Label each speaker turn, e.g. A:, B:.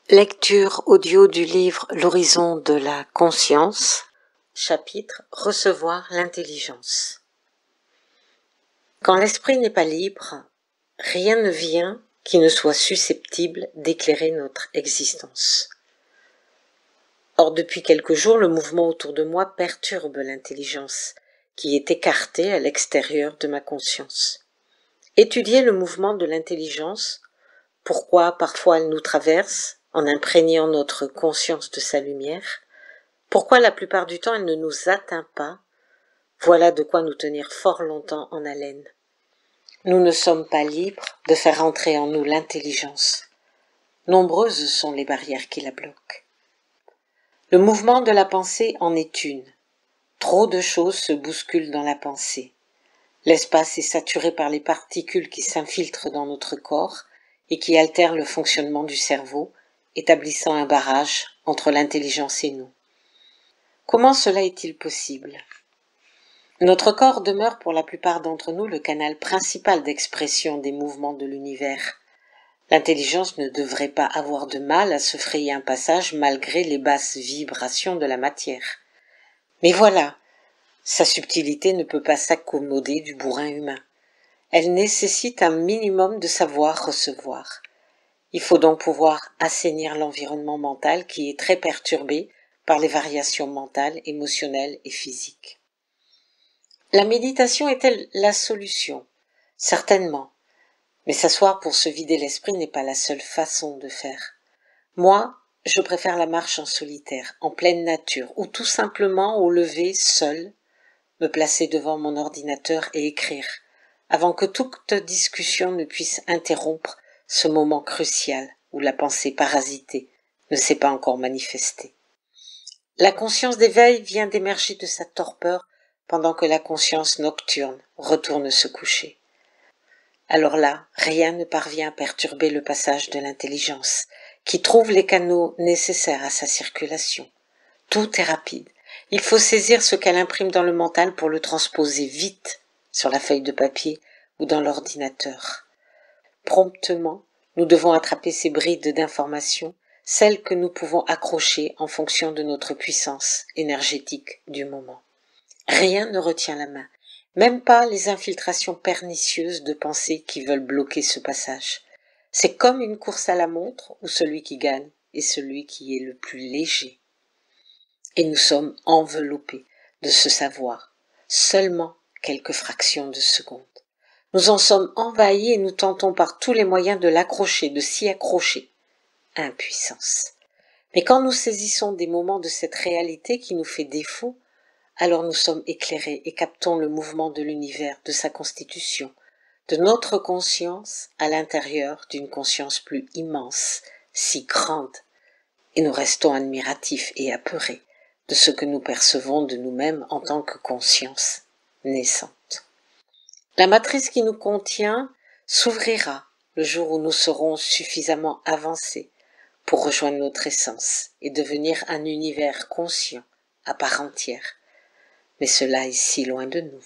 A: Lecture audio du livre L'horizon de la conscience, chapitre Recevoir l'intelligence. Quand l'esprit n'est pas libre, rien ne vient qui ne soit susceptible d'éclairer notre existence. Or, depuis quelques jours, le mouvement autour de moi perturbe l'intelligence, qui est écartée à l'extérieur de ma conscience. Étudier le mouvement de l'intelligence, pourquoi parfois elle nous traverse, en imprégnant notre conscience de sa lumière, pourquoi la plupart du temps elle ne nous atteint pas, voilà de quoi nous tenir fort longtemps en haleine. Nous ne sommes pas libres de faire entrer en nous l'intelligence. Nombreuses sont les barrières qui la bloquent. Le mouvement de la pensée en est une. Trop de choses se bousculent dans la pensée. L'espace est saturé par les particules qui s'infiltrent dans notre corps et qui altèrent le fonctionnement du cerveau, établissant un barrage entre l'intelligence et nous. Comment cela est-il possible ? Notre corps demeure pour la plupart d'entre nous le canal principal d'expression des mouvements de l'univers. L'intelligence ne devrait pas avoir de mal à se frayer un passage malgré les basses vibrations de la matière. Mais voilà, sa subtilité ne peut pas s'accommoder du bourrin humain. Elle nécessite un minimum de savoir-recevoir. Il faut donc pouvoir assainir l'environnement mental qui est très perturbé par les variations mentales, émotionnelles et physiques. La méditation est-elle la solution ? Certainement. Mais s'asseoir pour se vider l'esprit n'est pas la seule façon de faire. Moi, je préfère la marche en solitaire, en pleine nature, ou tout simplement au lever seul, me placer devant mon ordinateur et écrire, avant que toute discussion ne puisse interrompre ce moment crucial où la pensée parasitée ne s'est pas encore manifestée. La conscience d'éveil vient d'émerger de sa torpeur pendant que la conscience nocturne retourne se coucher. Alors là, rien ne parvient à perturber le passage de l'intelligence, qui trouve les canaux nécessaires à sa circulation. Tout est rapide. Il faut saisir ce qu'elle imprime dans le mental pour le transposer vite sur la feuille de papier ou dans l'ordinateur. Promptement, nous devons attraper ces brides d'informations, celles que nous pouvons accrocher en fonction de notre puissance énergétique du moment. Rien ne retient la main, même pas les infiltrations pernicieuses de pensées qui veulent bloquer ce passage. C'est comme une course à la montre où celui qui gagne est celui qui est le plus léger. Et nous sommes enveloppés de ce savoir, seulement quelques fractions de secondes. Nous en sommes envahis et nous tentons par tous les moyens de l'accrocher, de s'y accrocher. Impuissance. Mais quand nous saisissons des moments de cette réalité qui nous fait défaut, alors nous sommes éclairés et captons le mouvement de l'univers, de sa constitution, de notre conscience à l'intérieur d'une conscience plus immense, si grande, et nous restons admiratifs et apeurés de ce que nous percevons de nous-mêmes en tant que conscience naissante. La matrice qui nous contient s'ouvrira le jour où nous serons suffisamment avancés pour rejoindre notre essence et devenir un univers conscient à part entière. Mais cela est si loin de nous.